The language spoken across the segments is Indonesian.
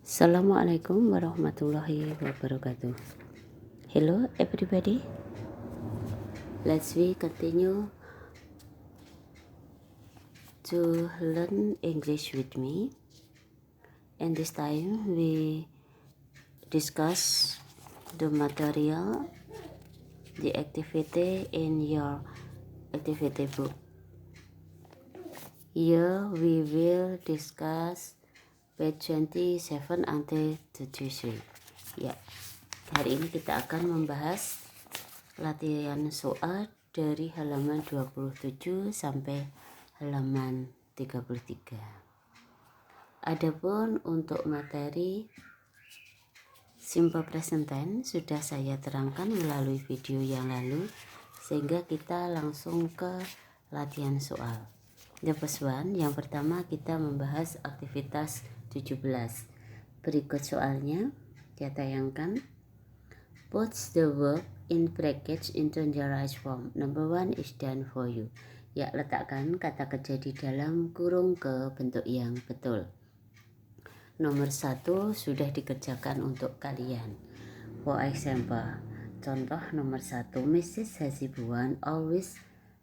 Assalamualaikum warahmatullahi wabarakatuh. Hello everybody. Let's continue to learn English with me. And this time we discuss the material, the activity in your activity book. Here we will discuss page 27 until 33. Ya, hari ini kita akan membahas latihan soal dari halaman 27 sampai halaman 33. Adapun untuk materi simple present tense sudah saya terangkan melalui video yang lalu, sehingga kita langsung ke latihan soal. The first one, yang pertama kita membahas aktivitas 17. Berikut soalnya, saya tayangkan. Put the verb in brackets into the right form. Number 1 is done for you. Ya, letakkan kata kerja di dalam kurung ke bentuk yang betul. Nomor 1 sudah dikerjakan untuk kalian. For example, contoh nomor 1, Mrs. Hasibuan always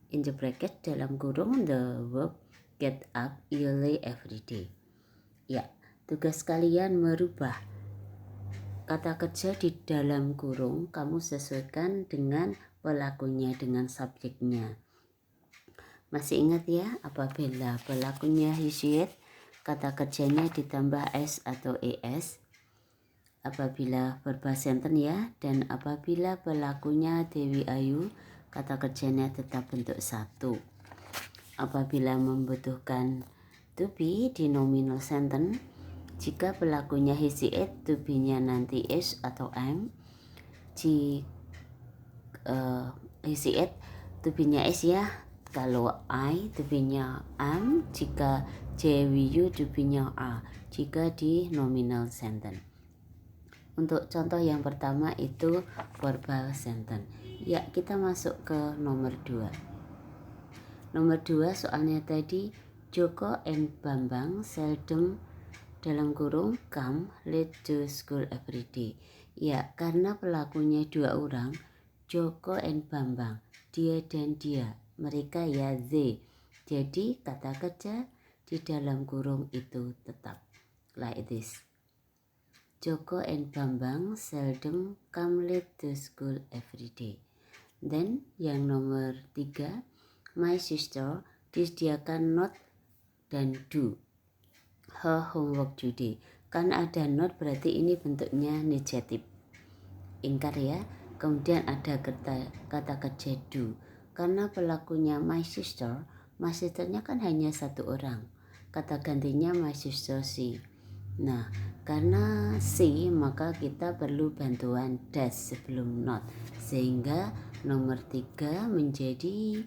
in the bracket dalam kurung the verb get up early every day. Ya, tugas kalian merubah kata kerja di dalam kurung, kamu sesuaikan dengan pelakunya, dengan subjeknya. Masih ingat ya, apabila pelakunya he she it, kata kerjanya ditambah s atau es. Apabila berbahasa sentence ya, dan apabila pelakunya Dewi Ayu, kata kerjanya tetap bentuk 1. Apabila membutuhkan to be di nominal sentence, jika pelakunya he she it, to be-nya nanti is atau am. He she it, to be-nya is ya. Kalau I, to be-nya am. Jika J, we, you, to be-nya are. Jika di nominal sentence. Untuk contoh yang pertama itu verbal sentence. Ya, kita masuk ke nomor 2. Nomor 2 soalnya tadi, Joko and Bambang seldom dalam kurung come late to school every day. Ya, karena pelakunya 2 orang, Joko and Bambang, dia dan dia, mereka ya they. Jadi kata kerja di dalam kurung itu tetap like this. Joko and Bambang seldom come late to school every day. Then yang nomor 3, my sister disediakan not dan do her homework today. Kan ada not berarti ini bentuknya negatif, ingkar ya. Kemudian ada kata kerja do. Karena pelakunya my sisternya kan hanya 1 orang, kata gantinya my sister she. Nah, karena she maka kita perlu bantuan does sebelum not, sehingga nomor 3 menjadi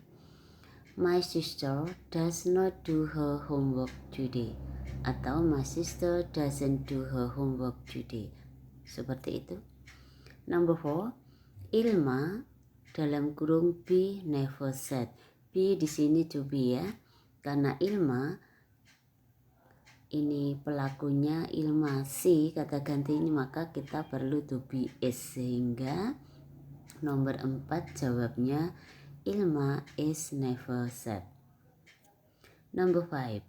my sister does not do her homework today, atau my sister doesn't do her homework today. Seperti itu. Number 4, Ilma dalam kurung be never said. Be di sini to be ya. Karena Ilma ini pelakunya Ilma si, kata ganti ini, maka kita perlu to be is, sehingga nomor 4 jawabnya Ilma is never said. Number 5,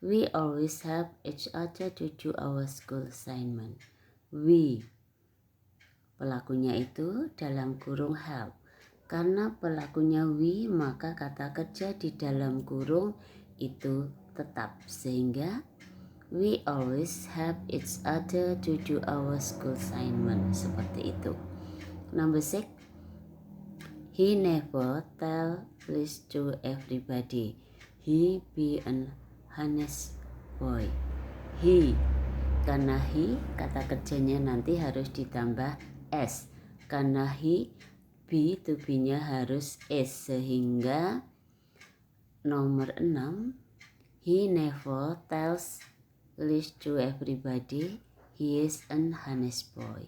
we always help each other to do our school assignment. We, pelakunya itu dalam kurung help. Karena pelakunya we, maka kata kerja di dalam kurung itu tetap, sehingga we always help each other to do our school assignment. Seperti itu. Number 6, he never tell lies to everybody. He be an honest boy. He, karena he kata kerjanya nanti harus ditambah s. Karena he, be to be-nya harus is, sehingga nomor 6, he never tells lies to everybody. He is an honest boy.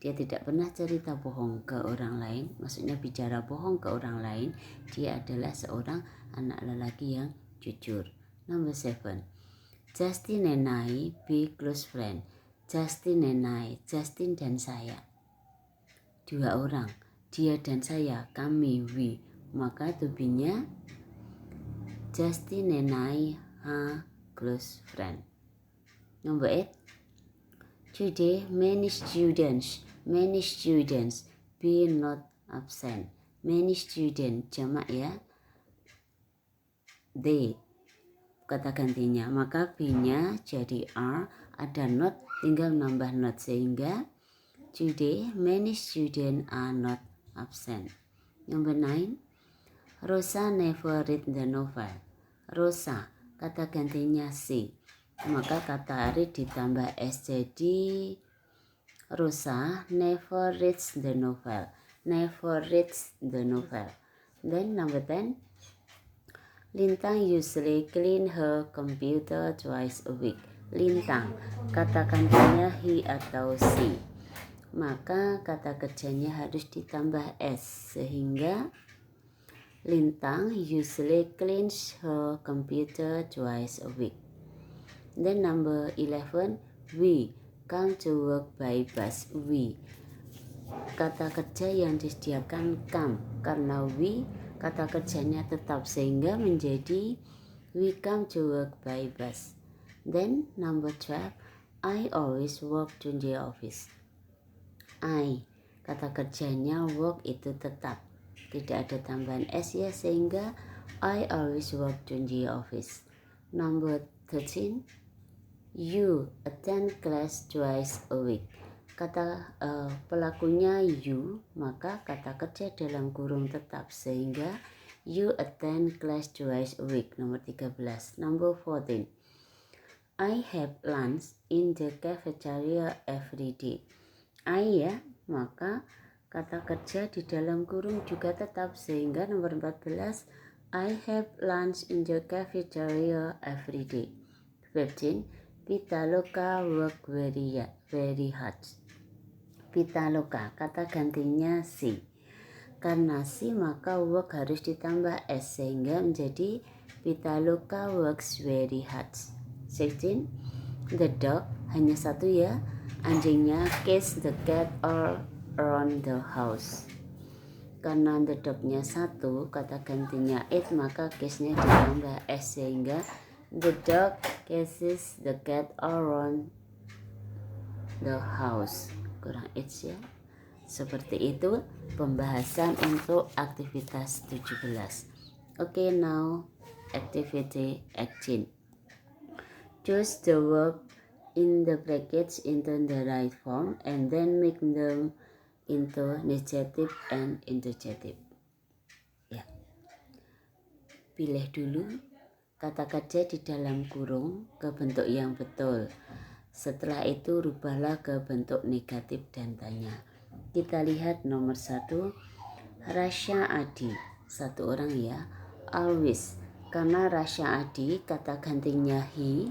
Dia tidak pernah cerita bohong ke orang lain, maksudnya bicara bohong ke orang lain. Dia adalah seorang anak lelaki yang jujur. Number 7, Justin and I be close friend. Justin and I, Justin dan saya. 2 orang, dia dan saya, kami, we. Maka to be-nya Justin and I are close friend. Number 8. Today many students be not absent. Many students jamak ya. They kata gantinya, maka be-nya jadi are, ada not tinggal nambah not sehingga today many students are not absent. Number 9. Rosa never read the novel. Rosa kata gantinya she, maka kata read ditambah s jadi Rosa never reads the novel. Never reads the novel. Then number 10. Lintang usually clean her computer twice a week. Lintang kata gantinya he atau she, maka kata kerjanya harus ditambah s sehingga Lintang usually cleans her computer twice a week. Then number 11. We come to work by bus. We kata kerja yang disediakan come, karena we kata kerjanya tetap sehingga menjadi we come to work by bus. Then number 12. I always work to the office. I kata kerjanya work itu tetap, tidak ada tambahan s ya, sehingga I always work to the office. Number 13. You attend class twice a week. Kata pelakunya you, maka kata kerja dalam kurung tetap sehingga you attend class twice a week. Nomor 13. Number 14. I have lunch in the cafeteria every day. I ya, maka kata kerja di dalam kurung juga tetap sehingga nomor 14. I have lunch in the cafeteria every day. 15. Pitaloka work very hard. Pitaloka kata gantinya si, karena si maka work harus ditambah s sehingga menjadi Pitaloka works very hard. 16. The dog hanya satu ya, anjingnya kiss the cat all around the house. Karena the dognya satu kata gantinya it, maka kissnya ditambah s sehingga the dog kisses the cat all around the house. Kurang it's ya. Seperti itu pembahasan untuk aktivitas 17. Okay, now activity 18. Choose the verb in the brackets into the right form and then make them into negative and interrogative. Ya. Pilih dulu kata kerja di dalam kurung ke bentuk yang betul. Setelah itu rubahlah ke bentuk negatif dan tanya. Kita lihat nomor 1. Rasya Adi, satu orang ya. Always, karena Rasya Adi kata gantinya he,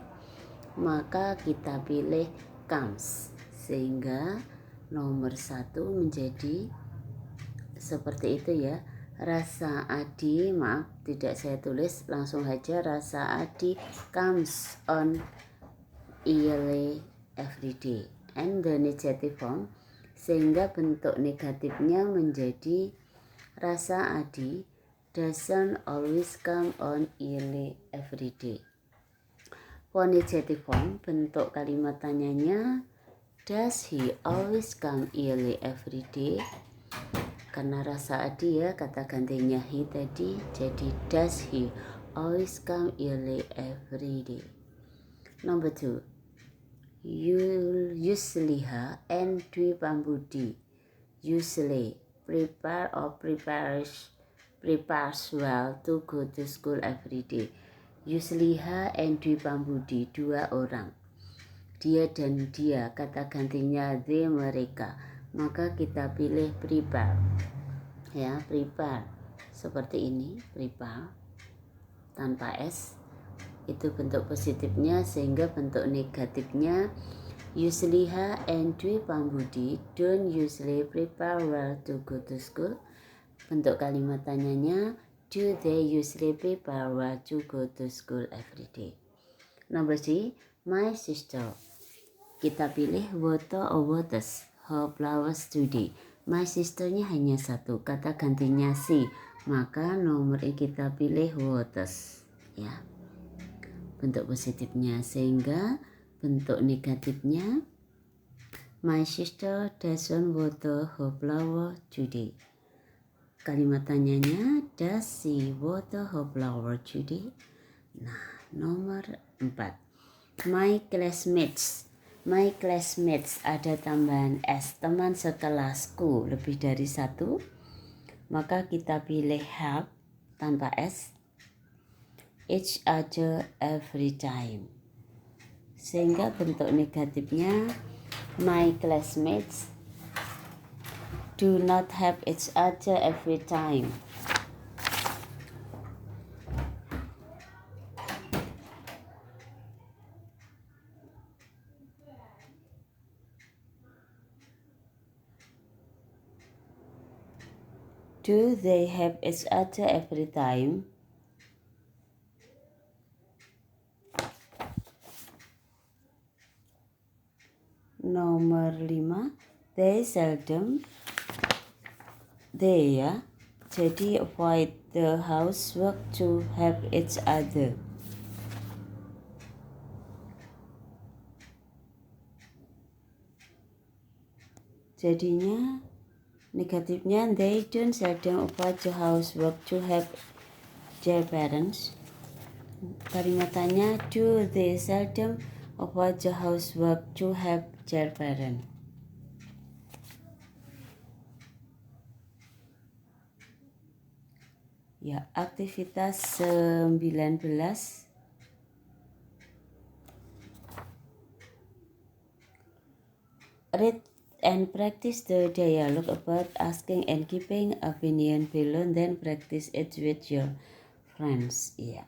maka kita pilih comes sehingga nomor 1 menjadi seperti itu ya. Rasa Adi, maaf tidak saya tulis, langsung saja Rasa Adi comes on early every day. And the negative form, sehingga bentuk negatifnya menjadi Rasa Adi doesn't always come on early every day. For negative form, bentuk kalimat tanyanya does he always come early every day? Karena Rasa Adi ya kata gantinya he tadi, jadi does he always come early every day. Number 2. Yusliha and Dwi Pambudi usually prepare or prepares well to go to school every day. Yusliha and Dwi Pambudi, 2 orang. Dia dan dia kata gantinya they, mereka, maka kita pilih prepare ya, prepare seperti ini, prepare tanpa s itu bentuk positifnya, sehingga bentuk negatifnya Yusliha and Dwi Pambudi don't usually prepare well to go to school. Bentuk kalimat tanyanya do they usually prepare well to go to school every day. Number 3. My sister Kita pilih water or waters her flowers today. My sisternya hanya satu, kata gantinya si. Maka nomor E kita pilih waters, ya. Bentuk positifnya, sehingga bentuk negatifnya my sister doesn't water her flower today. Kalimat tanyanya, does she water her flower today? Nah, nomor 4. My classmates. My classmates ada tambahan S, teman sekelasku lebih dari satu. Maka kita pilih help tanpa S, each other every time. Sehingga bentuk negatifnya, my classmates do not help each other every time. Do they help each other every time? Nomor 5, they seldom. They, ya. Jadi avoid the housework to help each other. Jadinya negatifnya, they don't seldom avoid the housework to help their parents. Kalimatannya, do they seldom avoid the housework to help their parents. Ya, aktivitas 19. Read and practice the dialogue about asking and giving opinion below, then practice it with your friends. Ya,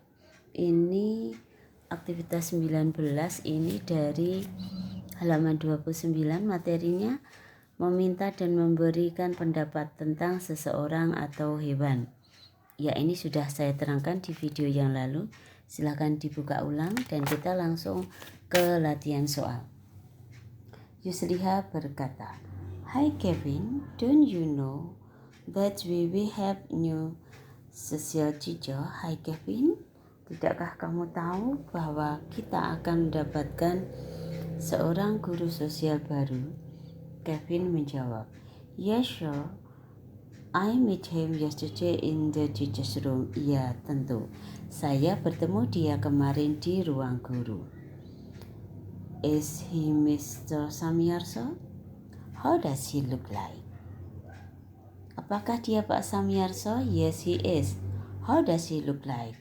ini aktivitas 19 ini dari halaman 29, materinya meminta dan memberikan pendapat tentang seseorang atau hewan. Ya, ini sudah saya terangkan di video yang lalu. Silahkan dibuka ulang dan kita langsung ke latihan soal. Yusliha berkata, "Hi Kevin, don't you know that we will have new social teacher?" Hai Kevin, tidakkah kamu tahu bahwa kita akan mendapatkan seorang guru sosial baru? Kevin menjawab, "Yes, sure. I met him yesterday in the teacher's room." Iya, tentu. Saya bertemu dia kemarin di ruang guru. Is he Mr. Samyarso? How does he look like? Apakah dia Pak Samyarso? Yes, he is. How does he look like?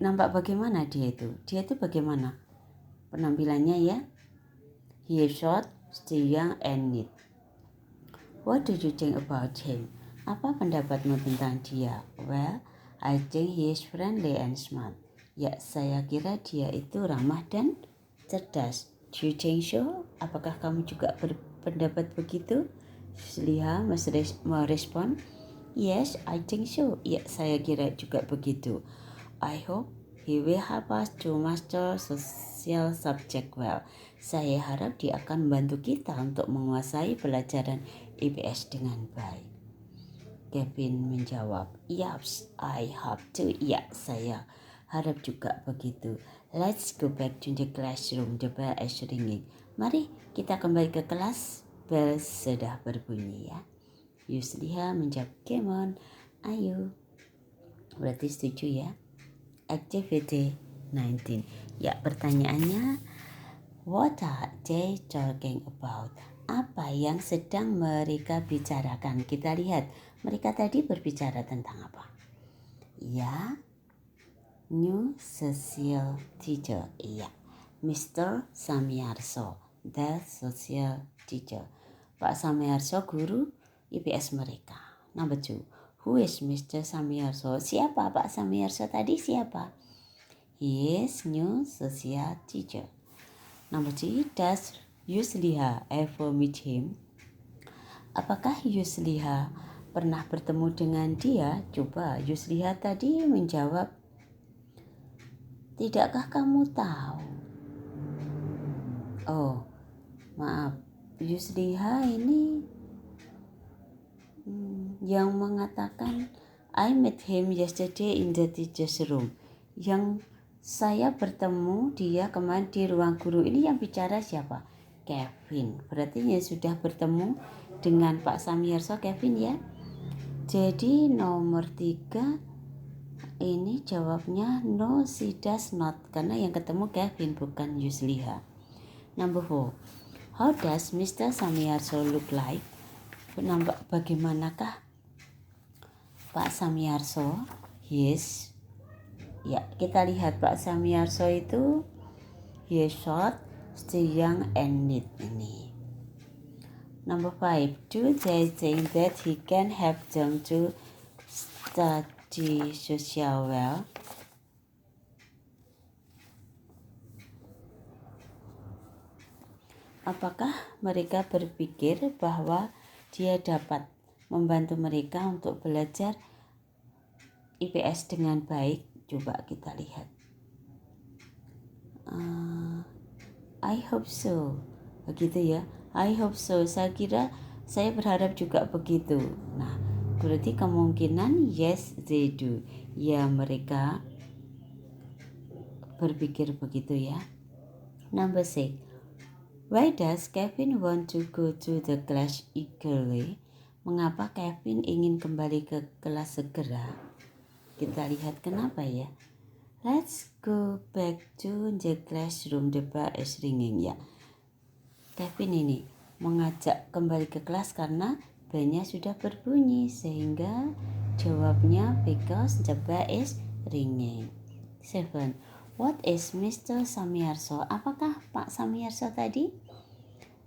Nampak bagaimana dia itu? Dia itu bagaimana penampilannya, ya? He is short, still young and neat. What do you think about him? Apa pendapatmu tentang dia? Well, I think he is friendly and smart. Ya, saya kira dia itu ramah dan cerdas. Do you think so? Apakah kamu juga berpendapat begitu? Yusliha merespon, yes, I think so. Ya, saya kira juga begitu. I hope he will help us to master social subject well. Saya harap dia akan membantu kita untuk menguasai pelajaran IPS dengan baik. Kevin menjawab, yes, I hope to. Ya, saya harap juga begitu. Let's go back to the classroom. The bell is ringing. Mari kita kembali ke kelas. Bell sudah berbunyi, ya. Yusliha menjawab, come on, ayo. Berarti setuju, ya. Activity 19. Ya, pertanyaannya, what are they talking about? Apa yang sedang mereka bicarakan? Kita lihat, mereka tadi berbicara tentang apa? Ya, new social teacher. Iya, Mr. Samyarso, the social teacher. Pak Samyarso, guru IPS mereka. Number 2, who is Mr. Samyarso? Siapa Pak Samyarso tadi? Siapa? He is new social teacher. Number 3, does Yusliha ever meet him? Apakah Yusliha pernah bertemu dengan dia? Coba Yusliha tadi menjawab, tidakkah kamu tahu? Oh, Maaf, Yusliha ini yang mengatakan I met him yesterday in the teacher's room. Yang saya bertemu dia kemarin di ruang guru. Ini yang bicara siapa? Kevin. Berarti ya sudah bertemu dengan Pak Samyarso Kevin ya. Jadi nomor 3 ini jawabnya no, she does not, karena yang ketemu Kevin bukan Yusliha. Number 4, how does Mr. Samyarso look like? Bagaimanakah Pak Samyarso? Yes. Ya, kita lihat Pak Samyarso itu he is short, still young and neat ini. Number 5, do they think that he can help them to study social well? Apakah mereka berpikir bahwa dia dapat membantu mereka untuk belajar IPS dengan baik? Coba kita lihat. I hope so. Begitu ya. I hope so. Saya berharap juga begitu. Nah, berarti kemungkinan yes they do. Ya, mereka berpikir begitu ya. Number 6. Why does Kevin want to go to the class eagerly? Mengapa Kevin ingin kembali ke kelas segera? Kita lihat kenapa ya. Let's go back to the classroom, the bell is ringing ya. Kevin ini mengajak kembali ke kelas karena belnya sudah berbunyi, sehingga jawabnya because the bell is ringing. 7. What is Mr. Samyarso? Apakah Pak Samyarso tadi?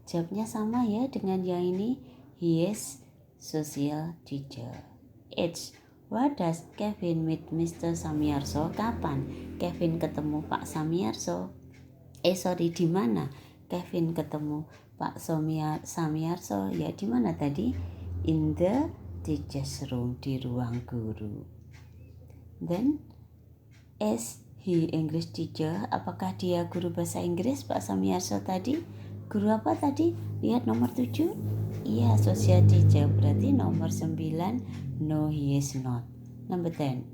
Jawabnya sama ya dengan yang ini. He is social teacher. 8. Where does Kevin meet Mr. Samyarso? Kapan Kevin ketemu Pak Samyarso? Di mana Kevin ketemu Pak Samyarso? Ya, di mana tadi? In the teacher's room, di ruang guru. Then, is he English teacher? Apakah dia guru bahasa Inggris Pak Samyarso tadi? Guru apa tadi? Lihat nomor 7. Iya, social teacher. Berarti nomor 9. No, he is not. Number 10.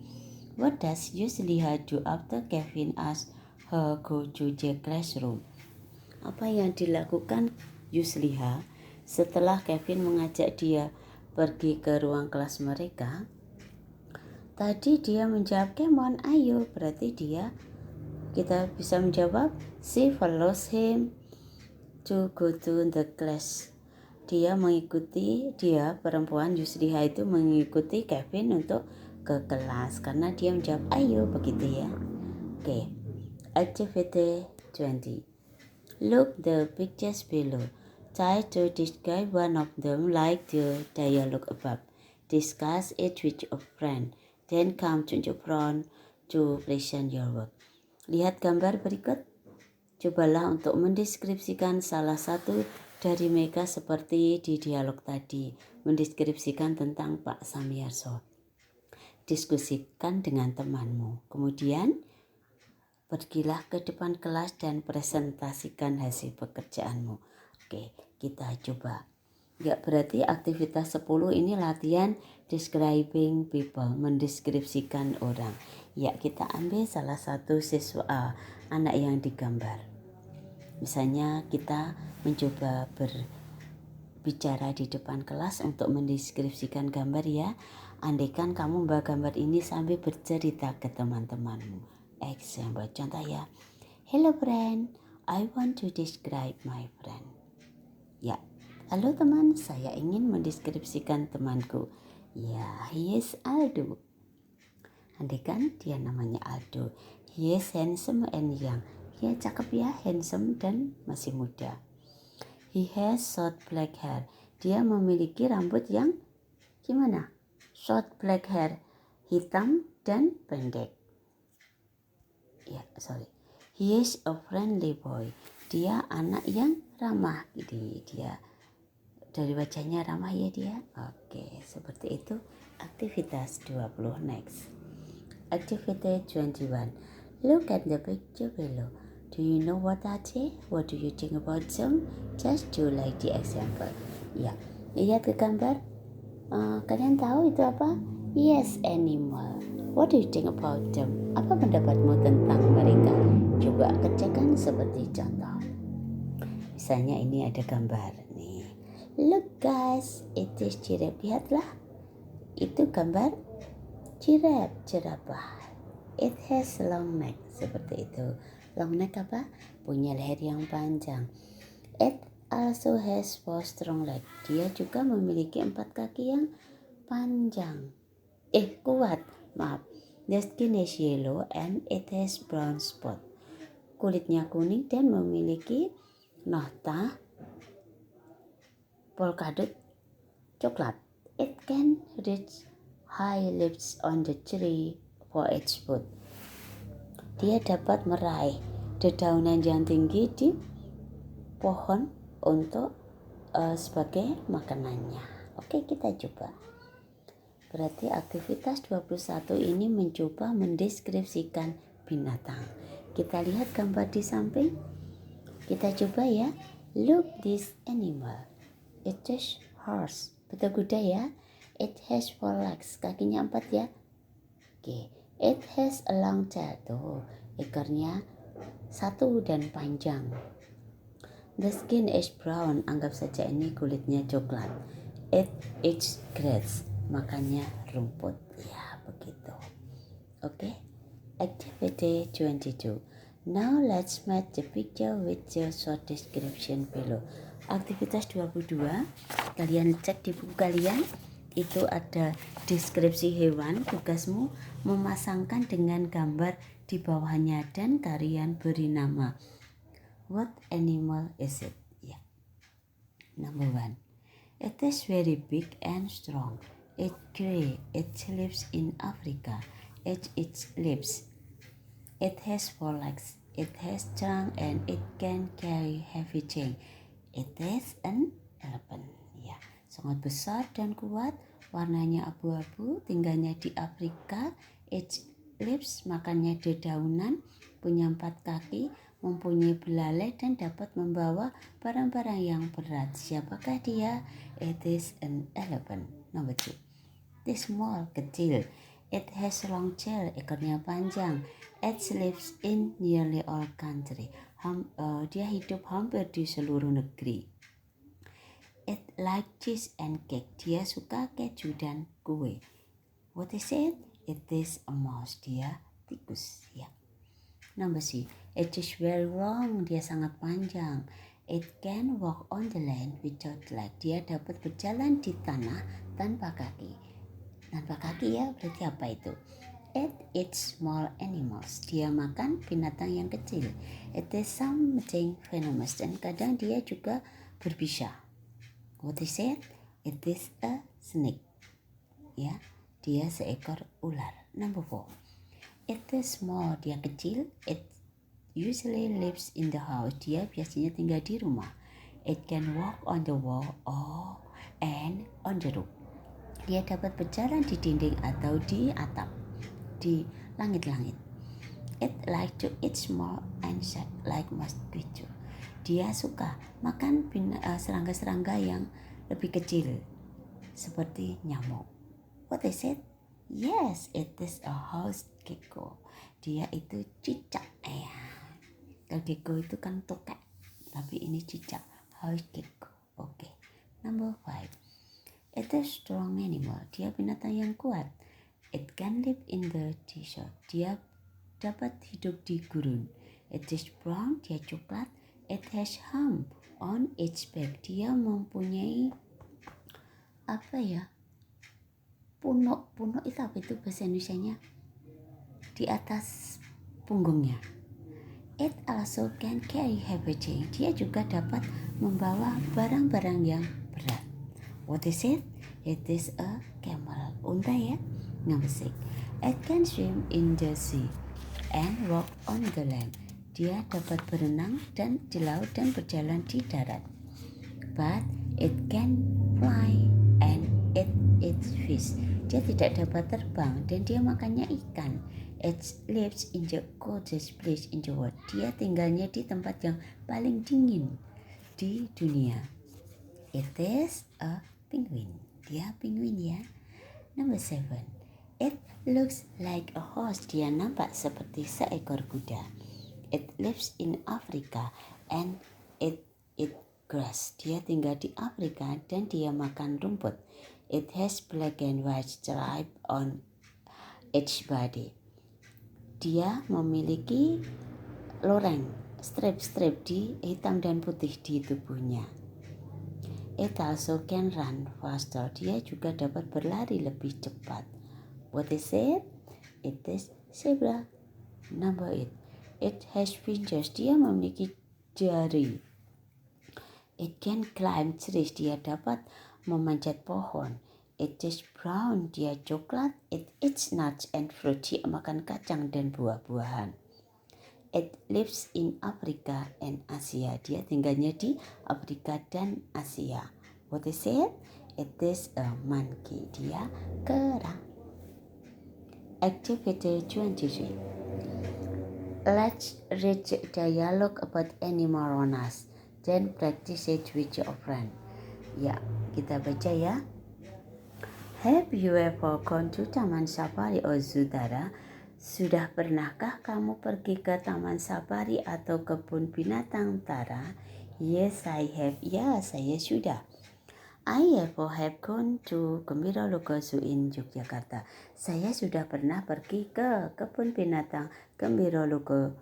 What does Yusliha do after Kevin asks her go to the classroom? Apa yang dilakukan Yusliha setelah Kevin mengajak dia pergi ke ruang kelas mereka? Tadi dia menjawab, come on, ayo. Berarti kita bisa menjawab, she follows him to go to the class. Dia perempuan Yusliha itu mengikuti Kevin untuk ke kelas karena dia menjawab ayo, begitu ya. Oke. Activity 20. Look the pictures below. Try to describe one of them like the dialogue above. Discuss it with a friend. Then come to the front to present your work. Lihat gambar berikut. Cobalah untuk mendeskripsikan salah satu dari mereka seperti di dialog tadi. Mendeskripsikan tentang Pak Samyarso. Diskusikan dengan temanmu. Kemudian pergilah ke depan kelas dan presentasikan hasil pekerjaanmu. Oke, kita coba. Ya, berarti aktivitas 10 ini latihan describing people, mendeskripsikan orang. Ya, kita ambil salah satu anak yang digambar. Misalnya kita mencoba berbicara di depan kelas untuk mendeskripsikan gambar ya. Andaikan kamu membawa gambar ini sambil bercerita ke teman-temanmu. Example, contoh ya. Hello friend, I want to describe my friend. Ya, halo teman, saya ingin mendeskripsikan temanku. Ya, he is Aldo. Andaikan dia namanya Aldo. He is handsome and young. Ya, cakep ya, handsome dan masih muda. He has short black hair. Dia memiliki rambut yang gimana? Short black hair, hitam dan pendek. He is a friendly boy. Dia anak yang ramah. Dia dari wajahnya ramah ya dia. Oke, seperti itu aktivitas 20. Next. Activity 21. Look at the picture below. Do you know what are they? What do you think about them? Just do like the example. Ya, lihat ke gambar. Kalian tahu itu apa? Yes, animal. What do you think about them? Apa pendapatmu tentang mereka? Coba kerjakan seperti contoh. Misalnya ini ada gambar nih. Look guys, it is giraffe. Lihatlah. Itu gambar giraffe, jerapah. It has long neck. Seperti itu. Long neck apa? Punya leher yang panjang. It also has 4 strong legs. Dia juga memiliki 4 kaki yang panjang. Kuat. Maaf. The skin is yellow and it has brown spot. Kulitnya kuning dan memiliki nota polkadot coklat. It can reach high leaves on the tree for its food. Dia dapat meraih dedaunan yang tinggi di pohon untuk sebagai makanannya. Oke, kita coba. Berarti aktivitas 21 ini mencoba mendeskripsikan binatang. Kita lihat gambar di samping. Kita coba ya. Look this animal. It is horse. Betul kuda ya. It has 4 legs. Kakinya 4 ya. Oke. It has a long tail. Tuh, ekornya 1 dan panjang. The skin is brown. Anggap saja ini kulitnya coklat. It eats grass. Makannya rumput. Ya, begitu. Oke. Activity 22. Now let's match the picture with the short description below. Aktivitas 22. Kalian cek di buku kalian. Itu ada deskripsi hewan. Tugasmu memasangkan dengan gambar di bawahnya dan kalian beri nama. What animal is it? Ya. Number 1. It is very big and strong. It gray. It lives in Africa. It eats leaves. It has 4 legs. It has trunk and it can carry heavy things. It is an elephant. Ya, sangat besar dan kuat. Warnanya abu-abu. Tinggalnya di Afrika. It lives, makannya dedaunan. Punya 4 kaki. Mempunyai belalai dan dapat membawa barang-barang yang berat. Siapakah dia? It is an elephant. Number 2. It is small, kecil. It has long tail, ekornya panjang. It lives in nearly all country. Dia hidup hampir di seluruh negeri. It like cheese and cake. Dia suka keju dan kue. What is it? It is a mouse. Dia tikus. Ya. Number C. It is very long. Dia sangat panjang. It can walk on the land without legs. Dia dapat berjalan di tanah tanpa kaki. Tanpa kaki ya, berarti apa itu? It eats small animals. Dia makan binatang yang kecil. It is something venomous. Dan kadang dia juga berbisa. What is it? It is a snake. Ya, dia seekor ular. Number 4. It is small. Dia kecil. It usually lives in the house. Dia biasanya tinggal di rumah. It can walk on the wall and on the roof. Dia dapat berjalan di dinding atau di atap, di langit-langit. It like to eat small insect like mosquito. Dia suka makan serangga-serangga yang lebih kecil, seperti nyamuk. What is it? Yes, it is a house gecko. Dia itu cicak. Kalau gecko itu kan tokek, tapi ini cicak. House gecko. Oke. Number 5. It is strong animal. Dia binatang yang kuat. It can live in the desert. Dia dapat hidup di gurun. It is brown. Dia coklat. It has hump on its back. Dia mempunyai punuk itu apa itu bahasa Indonesianya? Di atas punggungnya. It also can carry heavy things. Dia juga dapat membawa barang-barang yang berat. What is it? It is a camel. Unta ya. Number 6. It can swim in the sea and walk on the land. Dia dapat berenang dan di laut dan berjalan di darat. But it can fly and it eats fish. dia tidak dapat terbang dan dia makannya ikan. It lives in the coldest place in the world. Dia tinggalnya di tempat yang paling dingin di dunia. It is a penguin. Dia penguin ya. Number 7. It looks like a horse. Dia nampak seperti seekor kuda. It lives in Africa and it eat grass. Dia tinggal di Afrika dan dia makan rumput. It has black and white stripe on its body. Dia memiliki loreng, strip-strip di hitam dan putih di tubuhnya. It also can run faster. Dia juga dapat berlari lebih cepat. What is it? It is zebra. Number 8. It has fingers. Dia memiliki jari. It can climb trees. Dia dapat memanjat pohon. It is brown. Dia coklat. It eats nuts and fruit. Dia makan kacang dan buah-buahan. It lives in Africa and Asia. Dia tinggalnya di Afrika dan Asia. What is it? It is a monkey. Dia kerang. Activity 23. Let's read dialogue about animal on us. Then practice it with your friend. Ya, kita baca ya. Have you ever gone to Taman Safari or Zoo, Tara? Sudah pernahkah kamu pergi ke Taman Safari atau kebun binatang, Tara? Yes, I have. Ya, saya sudah. I have gone to Gembira Loka Zoo in Yogyakarta. Saya sudah pernah pergi ke kebun binatang Gembira Loka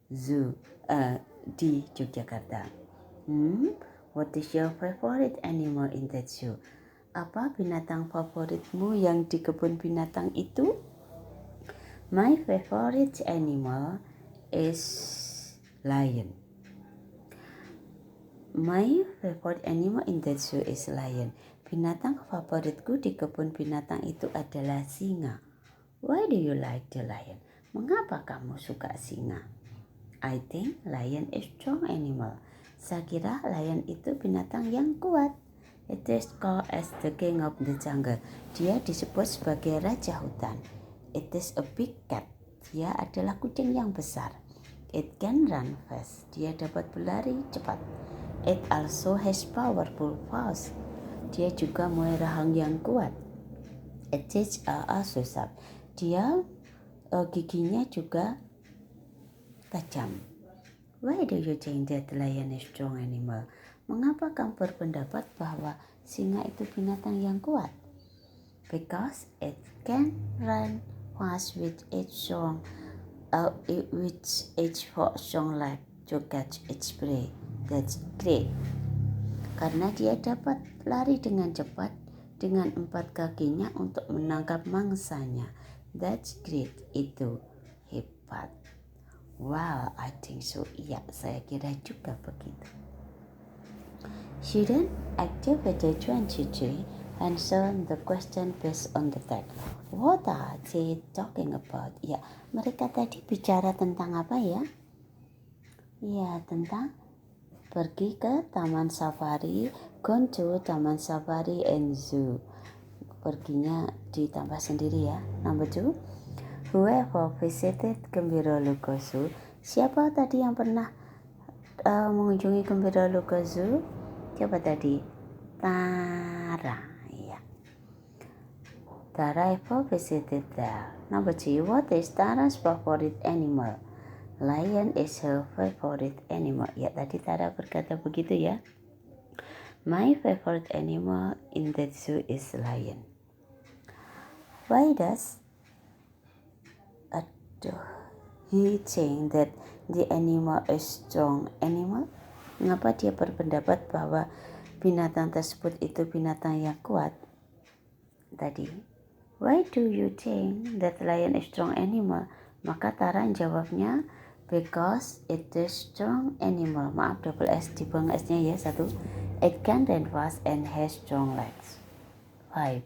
Zoo di Yogyakarta. What is your favorite animal in that zoo? Apa binatang favoritmu yang di kebun binatang itu? My favorite animal is lion. My favorite animal in that zoo is lion. Binatang favoritku di kebun binatang itu adalah singa. Why do you like the lion? Mengapa kamu suka singa? I think lion is strong animal. Saya kira lion itu binatang yang kuat. It is called as the king of the jungle. Dia disebut sebagai raja hutan. It is a big cat. Dia adalah kucing yang besar. It can run fast. Dia dapat berlari cepat. It also has powerful paws. Dia juga memiliki rahang yang kuat. It is also sharp. Dia giginya juga tajam. Why do you think that lion is strong animal? Mengapa kamu berpendapat bahwa singa itu binatang yang kuat? Because it can run fast with its strong leg to catch its prey. That's great. Karena dia dapat lari dengan cepat dengan 4 kakinya untuk menangkap mangsanya. That's great. Itu hebat. Wow, I think so. Iya, saya kira juga begitu. Student, activity 23, answer the question based on the text. What are they talking about? Ya, mereka tadi bicara tentang apa ya? Ya, tentang pergi ke Taman Safari, gone to Taman Safari and Zoo. Perginya ditambah sendiri ya. Number 2, whoever visited Gembira Loka Zoo. Siapa tadi yang pernah mengunjungi Gembira Loka Zoo? Siapa tadi? Tara. Iya. Tara ever visited there. Number 3, what is Tara's favorite animal? Lion is her favorite animal. Ya, tadi Tara berkata begitu ya. My favorite animal in that zoo is lion. Why does he think that the animal is strong animal? Mengapa dia berpendapat bahwa binatang tersebut itu binatang yang kuat? Tadi, why do you think that lion is strong animal? Maka Tara jawabnya, because it is strong animal. Maaf, double S dibuang S-nya ya, 1. It can run fast and has strong legs. 5.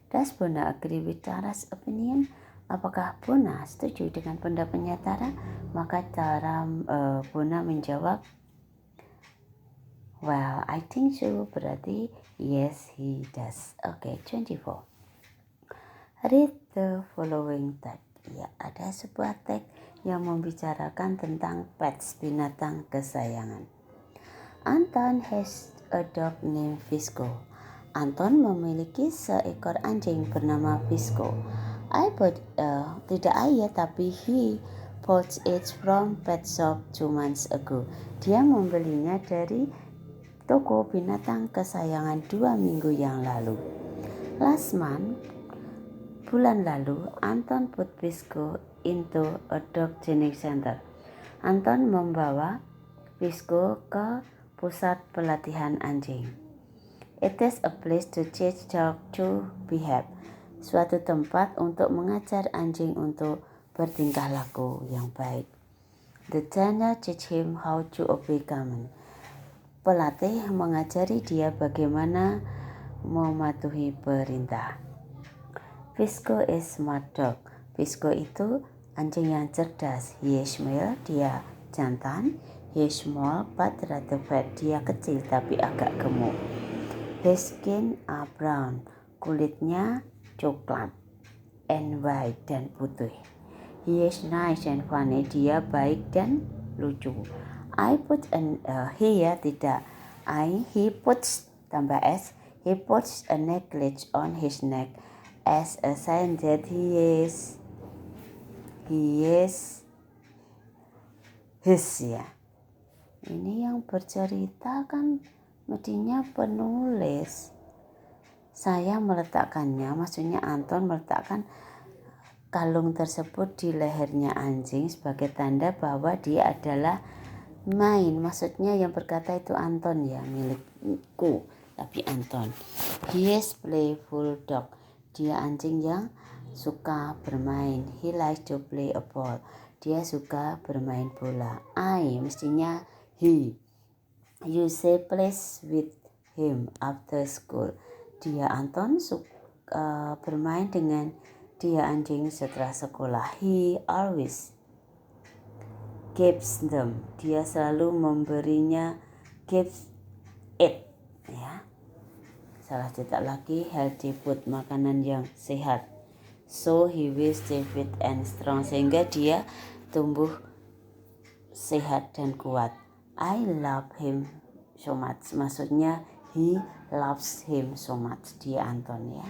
Does Bona agree with Tara's opinion? Apakah Bona setuju dengan pendapatnya Tara? Maka Bona menjawab, well, I think so. Berarti yes, he does. Okay, 24. Read the following text. Ya, ada sebuah teks yang membicarakan tentang pets, binatang kesayangan. Anton has a dog named Visco. Anton memiliki seekor anjing bernama Visco. Tidak ayah, tapi he bought it from pet shop 2 months ago. Dia membelinya dari toko binatang kesayangan 2 minggu yang lalu. Last month, bulan lalu, Anton put Visco into a dog training center. Anton membawa Visco ke pusat pelatihan anjing. It is a place to teach dog to behave. Suatu tempat untuk mengajar anjing untuk bertingkah laku yang baik. The trainer teach him how to obey command. Pelatih mengajari dia bagaimana mematuhi perintah. Visco is smart dog. Visco itu anjing yang cerdas. He is male, dia jantan. He is small but rather fat. Dia kecil tapi agak gemuk. His skin are brown. Kulitnya coklat. And white dan putih. He is nice and funny. Dia baik dan lucu. He puts tambah S. He puts a necklace on his neck as a sign that he is his, ya. Ini yang bercerita kan mestinya penulis. Saya meletakkannya, maksudnya Anton meletakkan kalung tersebut di lehernya anjing sebagai tanda bahwa dia adalah mine. Maksudnya yang berkata itu Anton, ya, milikku, tapi Anton. He is playful dog. Dia anjing yang suka bermain. He likes to play a ball. Dia suka bermain bola. Mestinya he. You say plays with him after school. Dia Anton suka bermain dengan dia anjing setelah sekolah. He always gives them. Dia selalu memberinya, gives it, ya. Salah cetak lagi, healthy food, makanan yang sehat. So he will stay fit and strong, sehingga dia tumbuh sehat dan kuat. I love him so much. Maksudnya he loves him so much. Dia Anton, ya.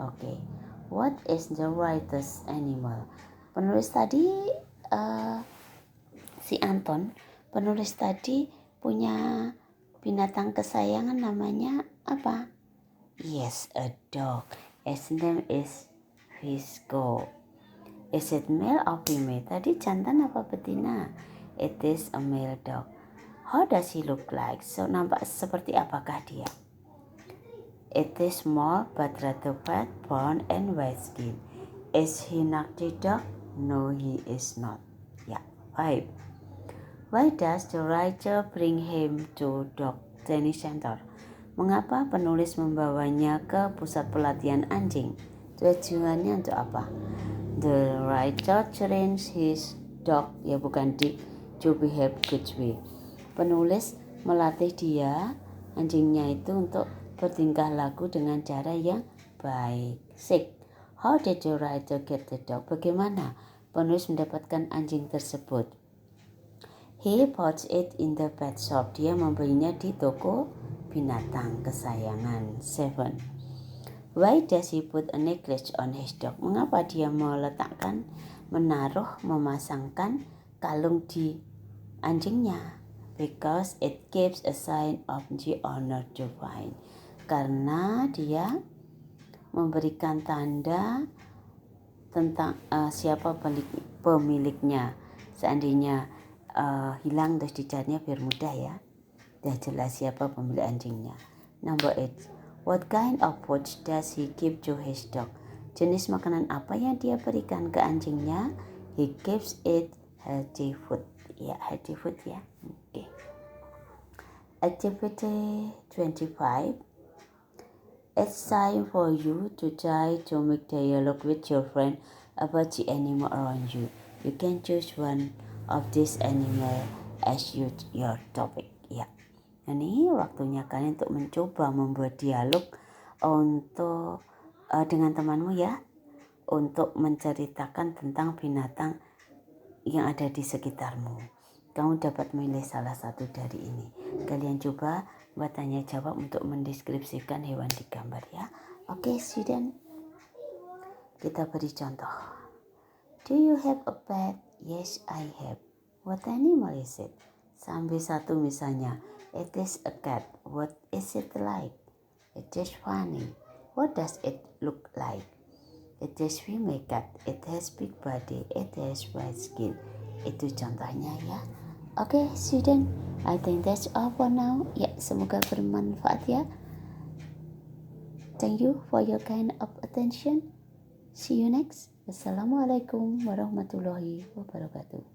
Oke. What is the writer's animal? Penulis tadi si Anton, penulis tadi punya binatang kesayangan namanya apa? Yes, a dog. His name is Visco. Is it male or female? Tadi jantan apa betina? It is a male dog. How does he look like? So, nampak seperti apakah dia? It is small but rather fat, brown and white skin. Is he naughty dog? No, he is not. Ya, 5. Why does the writer bring him to dog training center? Mengapa penulis membawanya ke pusat pelatihan anjing? Tujuannya untuk apa? The writer trains his dog, ya bukan to behave good way. Penulis melatih dia, anjingnya itu untuk bertingkah laku dengan cara yang baik. 6. How did the writer get the dog? Bagaimana penulis mendapatkan anjing tersebut? He bought it in the pet shop. Dia membelinya di toko binatang kesayangan. 7. Why does he put a necklace on his dog? Mengapa dia memasangkan kalung di anjingnya? Because it gives a sign of the owner to find. Karena dia memberikan tanda tentang siapa pemiliknya. Seandainya hilang, terus dicarinya biar mudah, ya. Dah jelas siapa pemilik anjingnya. Number 8. What kind of food does he give to his dog? Jenis makanan apa yang dia berikan ke anjingnya? He gives it healthy food. Ya, healthy food, ya. Okay. Activity 25. It's time for you to try to make dialogue with your friend about the animal around you. You can choose one of these animal as your topic. Ya. Ini waktunya kalian untuk mencoba membuat dialog untuk dengan temanmu, ya. untuk menceritakan tentang binatang yang ada di sekitarmu. Kamu dapat memilih salah satu dari ini. Kalian coba buat tanya jawab untuk mendeskripsikan hewan di gambar ya. Oke, student. Kita beri contoh. Do you have a pet? Yes, I have. What animal is it? Sambil satu misalnya. It is a cat. What is it like? It is funny. What does it look like? It is female cat. It has big body. It has white skin. Itu contohnya ya. Oke, student. I think that's all for now. Ya, semoga bermanfaat ya. Thank you for your kind of attention. See you next. Wassalamualaikum warahmatullahi wabarakatuh.